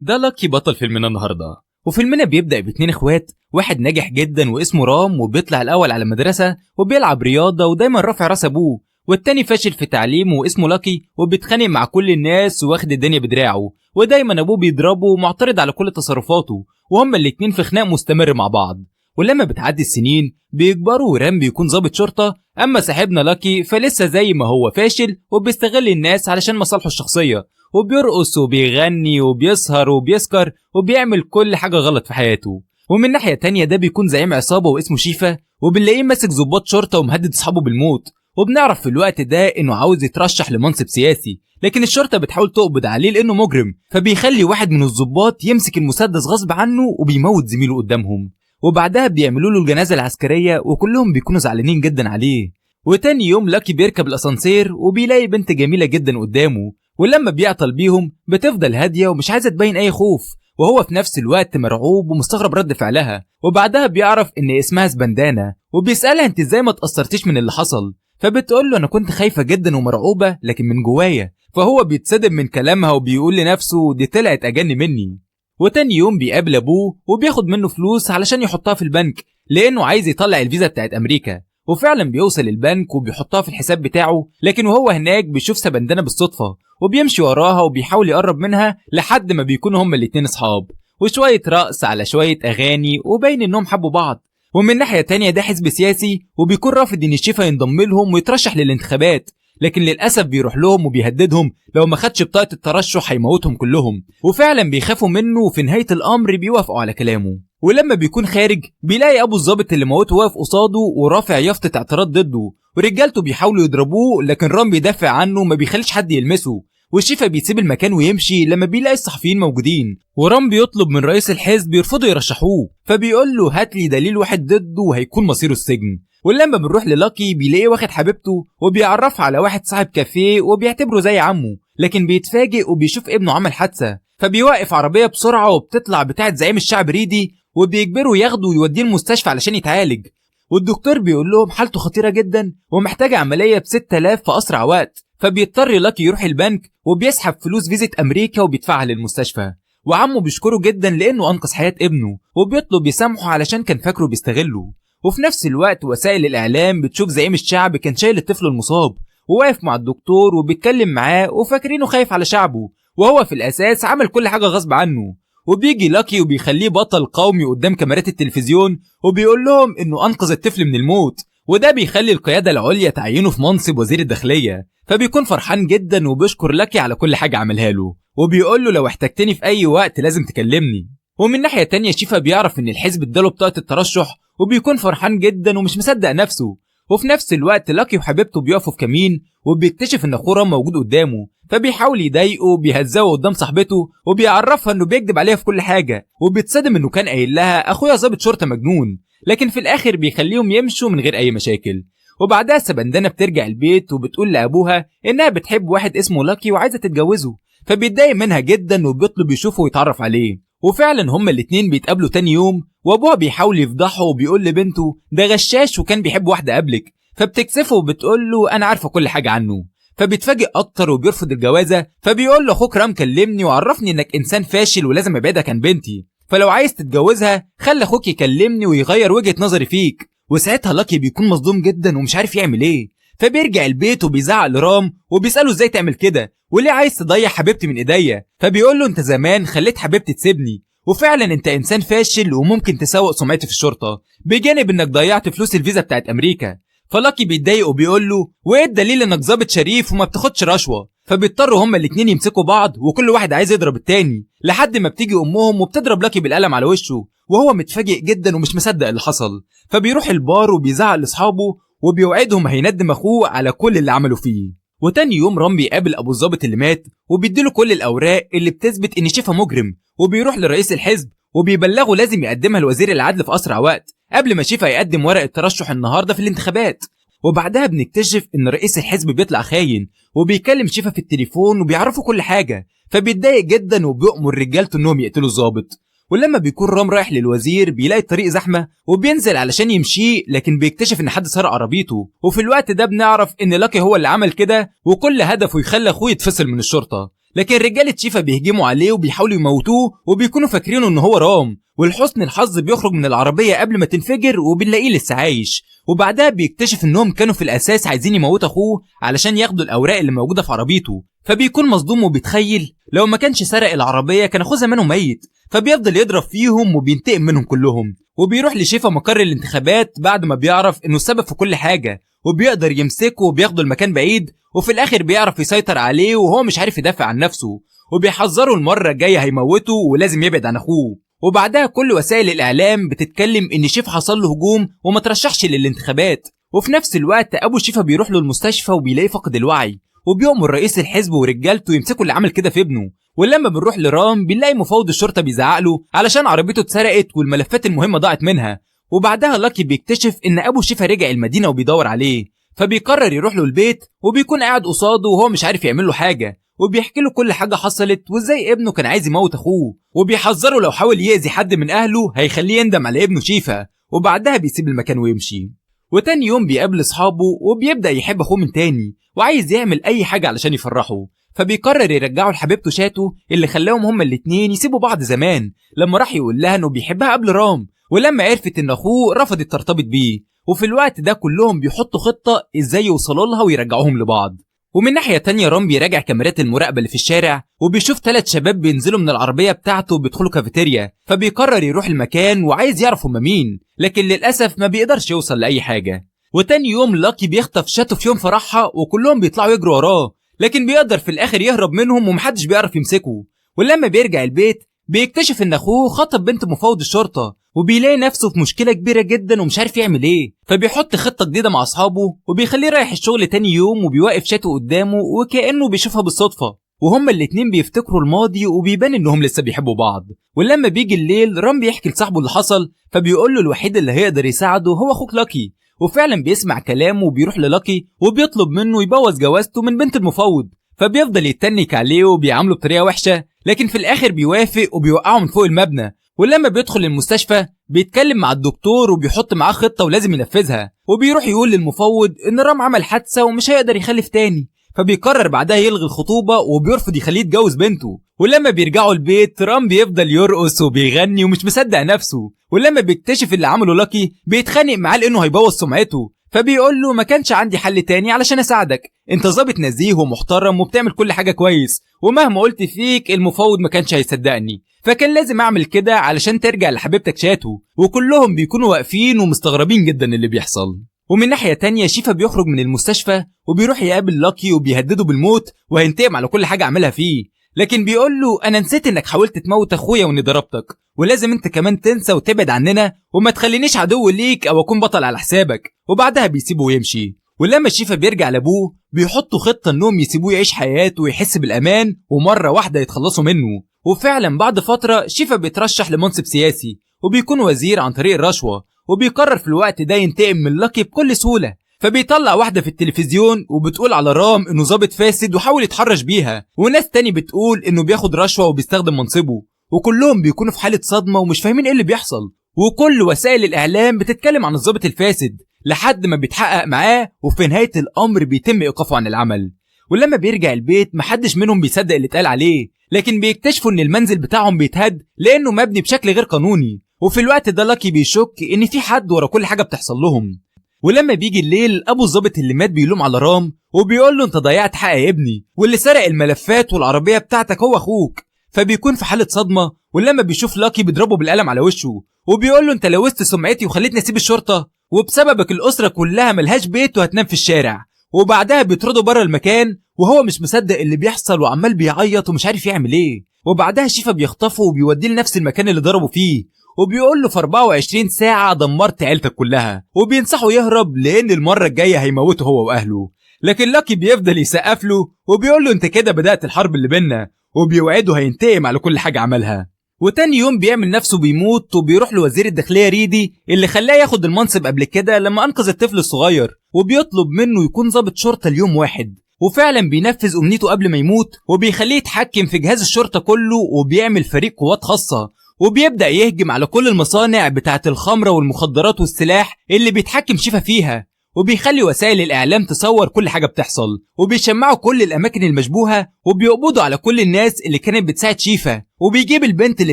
ده لاكي بطل فيلمنا النهارده. وفيلمنا بيبدأ باتنين اخوات، واحد ناجح جدا واسمه رام وبيطلع الاول على المدرسة وبيلعب رياضة ودايما رافع راس ابوه، والتاني فاشل في تعليمه واسمه لاكي وبيتخانق مع كل الناس واخد الدنيا بدراعه، ودايما ابوه بيضربه ومعترض على كل تصرفاته، وهما الاتنين في خناق مستمر مع بعض. ولما بتعدي السنين بيكبروا ورام بيكون ضابط شرطة، اما صاحبنا لاكي فلسه زي ما هو فاشل وبيستغل الناس علشان مصالحه الشخصية، وبيرقص وبيغني وبيسهر وبيسكر وبيعمل كل حاجة غلط في حياته. ومن ناحية تانية ده بيكون زعيم عصابة واسمه شيفا، وبنلاقيه ماسك ضباط شرطة ومهدد اصحابه بالموت، وبنعرف في الوقت ده انه عاوز يترشح لمنصب سياسي، لكن الشرطة بتحاول تقبض عليه لانه مجرم، فبيخلي واحد من الضباط يمسك المسدس غصب عنه وبيموت زميله قدامهم. وبعدها بيعملوا له الجنازة العسكرية وكلهم بيكونوا زعلانين جدا عليه. وتاني يوم لاكي بيركب الاسانسير وبيلاقي بنت جميلة جدا قدامه، ولما بيعطل بيهم بتفضل هادية ومش عايزة تبين أي خوف، وهو في نفس الوقت مرعوب ومستغرب رد فعلها. وبعدها بيعرف إن اسمها سبندانا، وبيسألها أنت إزاي ما تأثرتيش من اللي حصل، فبتقول له أنا كنت خايفة جدا ومرعوبة لكن من جوايا، فهو بيتصدم من كلامها وبيقول لنفسه دي طلعت أجن مني. وتاني يوم بيقابل أبوه وبياخد منه فلوس علشان يحطها في البنك لأنه عايز يطلع الفيزا بتاعت أمريكا، وفعلا بيوصل البنك وبيحطها في الحساب بتاعه، لكن وهو هناك بيشوف سبندانا بالصدفة وبيمشي وراها وبيحاول يقرب منها لحد ما بيكونوا هما الاتنين اصحاب، وشوية رقص على شوية اغاني وباين انهم حبوا بعض. ومن ناحية تانية ده حزب سياسي وبيكون رافض ان الشيفا ينضم لهم ويترشح للانتخابات، لكن للأسف بيروح لهم وبيهددهم لو ما خدش بطاقة الترشح هيموتهم كلهم، وفعلا بيخافوا منه وفي نهاية الأمر بيوافقوا على كلامه. ولما بيكون خارج بيلاقي أبو الضابط اللي موته واقف قصاده ورافع يافطة اعتراض ضده، ورجالته بيحاولوا يضربوه لكن رام بيدافع عنه ما بيخليش حد يلمسه، والشيفا بيسيب المكان ويمشي لما بيلاقي الصحفيين موجودين، ورام بيطلب من رئيس الحزب يرفضوا يرشحوه، فبيقول له هات لي دليل واحد ضده وهيكون مصيره السجن. ولما بنروح للاكي بيلاقيه واخد حبيبته وبيعرفها على واحد صاحب كافيه وبيعتبره زي عمه، لكن بيتفاجئ وبيشوف ابنه عمل حادثة، فبيوقف عربية بسرعة وبتطلع بتاعة زعيم الشعب ريدي وبيجبره ياخده ويوديه المستشفى علشان يتعالج، والدكتور بيقول لهم حالته خطيرة جدا ومحتاجة عملية ب6000 في أسرع وقت، فبيضطر لاكي يروح البنك وبيسحب فلوس فيزة أمريكا وبيدفعها للمستشفى. وعمه بيشكره جدا لأنه أنقذ حياة ابنه وبيطلب يسامحه علشان كان فاكره بيستغله. وفي نفس الوقت وسائل الإعلام بتشوف زعيم الشعب كان شايل الطفل المصاب وواقف مع الدكتور وبيتكلم معاه وفاكرينه خايف على شعبه، وهو في الأساس عمل كل حاجة غصب عنه. وبيجي لاكي وبيخليه بطل قومي قدام كاميرات التلفزيون وبيقول لهم إنه أنقذ الطفل من الموت، وده بيخلي القيادة العليا تعينه في منصب وزير الداخلية، فبيكون فرحان جدا وبيشكر لاكي على كل حاجة عملها له، وبيقول له لو احتجتني في أي وقت لازم تكلمني. ومن ناحية تانية شيفا بيعرف إن الحزب اداله بطاقة الترشح وبيكون فرحان جدا ومش مصدق نفسه. وفي نفس الوقت لاكي وحبيبته بيقفوا في كمين وبيكتشف إن أخوه رام موجود قدامه، فبيحاول يضايقه وبيهزقه قدام صاحبته وبيعرفها إنه بيكذب عليها في كل حاجة، وبيتصدم إنه كان قايل لها أخويا ضابط شرطة مجنون، لكن في الآخر بيخليهم يمشوا من غير أي مشاكل. وبعدها سبندانا بترجع البيت وبتقول لأبوها إنها بتحب واحد اسمه لاكي وعايزة تتجوزه، فبيتضايق منها جدا وبيطلب يشوفه ويتعرف عليه. وفعلا هما الاتنين بيتقابلوا تاني يوم، وابوها بيحاول يفضحه وبيقول لبنته ده غشاش وكان بيحب واحدة قبلك، فبتكسفه وبتقول له انا عارفة كل حاجة عنه، فبيتفاجئ اكتر وبيرفض الجوازة، فبيقول له اخوك رام كلمني وعرفني انك انسان فاشل ولازم ابعدك عن بنتي، فلو عايز تتجوزها خلي اخوك يكلمني ويغير وجهة نظري فيك. وساعتها لاكي بيكون مصدوم جدا ومش عارف يعمل ايه، فبيرجع البيت وبيزعق لرام وبيسأله ازاي تعمل كده وليه عايز تضيع حبيبتي من ايديا، فبيقول له انت زمان خليت حبيبتي تسيبني، وفعلا انت انسان فاشل وممكن تسوق سمعتي في الشرطة بجانب انك ضيعت فلوس الفيزا بتاعت امريكا. فلاكي بيتضايق وبيقول له وايه الدليل انك ضابط شريف وما بتاخدش رشوة، فبيضطروا هما الاتنين يمسكوا بعض وكل واحد عايز يضرب التاني لحد ما بتيجي امهم وبتضرب لاكي بالقلم على وشه، وهو متفاجئ جدا ومش مصدق اللي حصل، فبيروح البار وبيزعق لاصحابه وبيوعدهم هيندم اخوه على كل اللي عملوا فيه. وتاني يوم رام بيقابل ابو الضابط اللي مات وبيديله كل الاوراق اللي بتثبت ان شيفا مجرم، وبيروح لرئيس الحزب وبيبلغه لازم يقدمها لوزير العدل في اسرع وقت قبل ما شيفا يقدم ورقه ترشح النهارده في الانتخابات. وبعدها بنكتشف ان رئيس الحزب بيطلع خاين وبيكلم شيفا في التليفون وبيعرفوا كل حاجه، فبيتضايق جدا وبيأمر رجالته انهم يقتلوا الضابط. ولما بيكون رام رايح للوزير بيلاقي الطريق زحمه وبينزل علشان يمشيه، لكن بيكتشف ان حد سرق عربيته، وفي الوقت ده بنعرف ان لاكي هو اللي عمل كده وكل هدفه يخلي اخوه يتفصل من الشرطه، لكن رجالة شيفا بيهجموا عليه وبيحاولوا يموتوه وبيكونوا فاكرينه ان هو رام، ولحسن الحظ بيخرج من العربية قبل ما تنفجر وبنلاقيه لسه عايش. وبعدها بيكتشف انهم كانوا في الاساس عايزين يموتوا اخوه علشان ياخدوا الاوراق اللي موجودة في عربيته، فبيكون مصدوم وبيتخيل لو ما كانش سرق العربية كان اخوه زمانه ميت، فبيفضل يضرب فيهم وبينتقم منهم كلهم. وبيروح لشيفا مقر الانتخابات بعد ما بيعرف انه السبب في كل حاجة، وبيقدر يمسكه وبياخده المكان بعيد، وفي الاخر بيعرف يسيطر عليه وهو مش عارف يدافع عن نفسه، وبيحذره المرة الجاية هيموته ولازم يبعد عن اخوه. وبعدها كل وسائل الاعلام بتتكلم ان شيفا حصل له هجوم وما ترشحش للانتخابات. وفي نفس الوقت ابو شيفا بيروح له المستشفى وبيلاقيه فقد الوعي، وبيأمر رئيس الحزب ورجالته يمسكوا اللي عمل كده في ابنه. ولما بنروح لرام بنلاقي مفوض الشرطة بيزعقله علشان عربيته اتسرقت والملفات المهمة ضاعت منها. وبعدها لاكي بيكتشف ان ابو شيفا رجع المدينة وبيدور عليه، فبيقرر يروح له البيت وبيكون قاعد قصاده وهو مش عارف يعمل له حاجة، وبيحكي له كل حاجة حصلت وازاي ابنه كان عايز يموت اخوه، وبيحذره لو حاول يأذي حد من اهله هيخليه يندم على ابنه شيفا. وبعدها بيسيب المكان ويمشي. وتاني يوم بيقابل اصحابه وبيبدأ يحب اخوه من تاني وعايز يعمل اي حاجة علشان يفرحه، فبيقرر يرجعه لحبيبته شاتو اللي خلاهم هما الاتنين يسيبوا بعض زمان لما راح يقول لها انه بيحبها قبل رام، ولما عرفت ان اخوه رفضت ترتبط بيه. وفي الوقت ده كلهم بيحطوا خطة ازاي يوصلوا لها ويرجعوهم لبعض. ومن ناحية تانية رام بيراجع كاميرات المراقبة اللي في الشارع وبيشوف 3 شباب بينزلوا من العربية بتاعته وبيدخلوا كافيتيريا، فبيقرر يروح المكان وعايز يعرف هما مين، لكن للأسف ما بيقدرش يوصل لأي حاجة. وتاني يوم لاكي بيخطف شاتو في يوم فرحها وكلهم بيطلعوا يجروا وراه، لكن بيقدر في الآخر يهرب منهم ومحدش بيعرف يمسكه. ولما بيرجع البيت بيكتشف ان اخوه خطب بنت مفوض الشرطة، وبيلاقي نفسه في مشكلة كبيرة جدا ومش عارف يعمل ايه، فبيحط خطة جديدة مع اصحابه وبيخليه رايح الشغل تاني يوم وبيوقف شاتو قدامه وكأنه بيشوفها بالصدفة، وهما الاتنين بيفتكروا الماضي وبيبان انهم لسه بيحبوا بعض. ولما بيجي الليل رام بيحكي لصاحبه اللي حصل، فبيقول له الوحيد اللي هيقدر يساعده هو اخوك لاكي، وفعلا بيسمع كلامه وبيروح للاكي وبيطلب منه يبوظ جوازته من بنت المفوض، فبيفضل يتنك عليه وبيعامله بطريقة وحشة، لكن في الآخر بيوافق وبيوقعه من فوق المبنى. ولما بيدخل المستشفى بيتكلم مع الدكتور وبيحط معاه خطة ولازم ينفذها، وبيروح يقول للمفوض إن رام عمل حادثة ومش هيقدر يخلف تاني، فبيقرر بعدها يلغي الخطوبة وبيرفض يخليه يتجوز بنته. ولما بيرجعوا البيت رام بيفضل يرقص وبيغني ومش مصدق نفسه، ولما بيكتشف اللي عمله لاكي بيتخانق معاه لأنه هيبوظ سمعته، فبيقول له ما كانش عندي حل تاني علشان اساعدك، انت ظابط نزيه ومحترم وبتعمل كل حاجة كويس، ومهما قلت فيك المفوض ما كانش هيصدقني، فكان لازم اعمل كده علشان ترجع لحبيبتك شاتو. وكلهم بيكونوا واقفين ومستغربين جدا اللي بيحصل. ومن ناحية تانية شيفا بيخرج من المستشفى وبيروح يقابل لاكي وبيهدده بالموت وهينتقم على كل حاجة عملها فيه، لكن بيقول له انا نسيت انك حاولت تموت اخويا واني ضربتك، ولازم انت كمان تنسى وتبعد عننا وما تخلينيش عدو ليك او اكون بطل على حسابك. وبعدها بيسيبه ويمشي. ولما شيفا بيرجع لابوه بيحطوا خطة انهم يسيبوه يعيش حياته ويحس بالامان ومرة واحدة يتخلصوا منه. وفعلا بعد فترة شيفا بيترشح لمنصب سياسي وبيكون وزير عن طريق الرشوة، وبيقرر في الوقت ده ينتقم من لاكي بكل سهولة، فبيطلع واحدة في التلفزيون وبتقول على رام انه ضابط فاسد وحاول يتحرش بيها، وناس تاني بتقول انه بياخد رشوة وبيستخدم منصبه، وكلهم بيكونوا في حالة صدمة ومش فاهمين ايه اللي بيحصل. وكل وسائل الاعلام بتتكلم عن الضابط الفاسد لحد ما بيتحقق معاه، وفي نهاية الامر بيتم ايقافه عن العمل. ولما بيرجع البيت محدش منهم بيصدق اللي اتقال عليه، لكن بيكتشفوا ان المنزل بتاعهم بيتهد لانه مبني بشكل غير قانوني، وفي الوقت ده لاكي بيشك ان في حد ورا كل حاجة بتحصل لهم. ولما بيجي الليل ابو الضابط اللي مات بيلوم على رام وبيقول له انت ضيعت حق ابني، واللي سرق الملفات والعربية بتاعتك هو اخوك، فبيكون في حالة صدمة. ولما بيشوف لاكي بيضربه بالقلم على وشه وبيقول له انت لوثت سمعتي وخليتني اسيب الشرطة، وبسببك الاسرة كلها ملهاش بيت وهتنام في الشارع. وبعدها بيطرده بره المكان وهو مش مصدق اللي بيحصل وعمال بيعيط ومش عارف يعمل ايه. وبعدها شيفا بيخطفه وبيوديه لنفس المكان اللي ضربه فيه، وبيقول له في 24 ساعة دمرت عيلتك كلها، وبينصحه يهرب لان المرة الجاية هيموته هو واهله. لكن لاكي بيفضل يسقف له وبيقول له انت كده بدأت الحرب اللي بينا، وبيوعده هينتقم على كل حاجة عملها. وتاني يوم بيعمل نفسه بيموت وبيروح لوزير الداخلية ريدي اللي خلاه ياخد المنصب قبل كده لما انقذ الطفل الصغير، وبيطلب منه يكون ضابط شرطة اليوم واحد، وفعلا بينفذ امنيته قبل ما يموت وبيخليه يتحكم في جهاز الشرطة كله، وبيعمل فريق قوات خاصة وبيبدأ يهجم على كل المصانع بتاعة الخمرة والمخدرات والسلاح اللي بيتحكم شيفا فيها. وبيخلي وسائل الإعلام تصور كل حاجة بتحصل، وبيشمعوا كل الأماكن المشبوهة، وبيقبضوا على كل الناس اللي كانت بتساعد شيفا، وبيجيب البنت اللي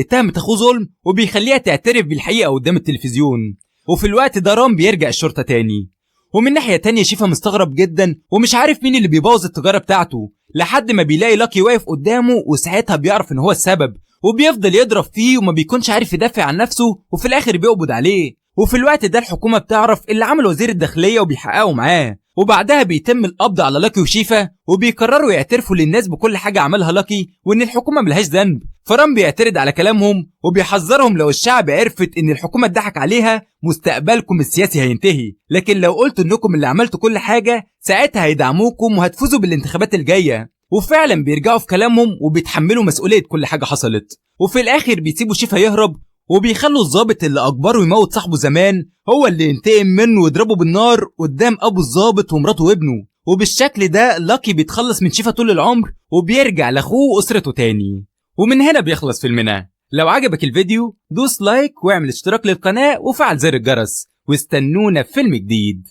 اتهمت أخوه ظلم وبيخليها تعترف بالحقيقة قدام التلفزيون. وفي الوقت ده رام بيرجع الشرطة تاني. ومن ناحية تانية شيفا مستغرب جدا ومش عارف مين اللي بيبوظ التجارة بتاعته، لحد ما بيلاقي لاكي واقف قدامه، وساعتها بيعرف ان هو السبب، وبيفضل يضرب فيه وما بيكونش عارف يدافع عن نفسه، وفي الاخر بيقبض عليه. وفي الوقت ده الحكومة بتعرف اللي عمل وزير الداخلية وبيحققوا معاه، وبعدها بيتم القبض على لاكي وشيفا، وبيقرروا يعترفوا للناس بكل حاجة عملها لاكي وان الحكومة ملهاش ذنب. فرام بيعترض على كلامهم وبيحذرهم لو الشعب عرفت ان الحكومة اتضحك عليها مستقبلكم السياسي هينتهي، لكن لو قلتوا انكم اللي عملتوا كل حاجة ساعتها هيدعموكم وهتفوزوا بالانتخابات الجاية. وفعلا بيرجعوا في كلامهم وبيتحملوا مسؤولية كل حاجة حصلت. وفي الاخر بيسيبوا شيفا يهرب، وبيخلوا الضابط اللي اجبره يموت صاحبه زمان هو اللي ينتقم منه ويضربه بالنار قدام ابو الضابط ومراته وابنه. وبالشكل ده لاكي بيتخلص من شيفا طول العمر وبيرجع لاخوه واسرته تاني. ومن هنا بيخلص فيلمنا. لو عجبك الفيديو دوس لايك واعمل اشتراك للقناة وفعل زر الجرس، واستنونا في فيلم جديد.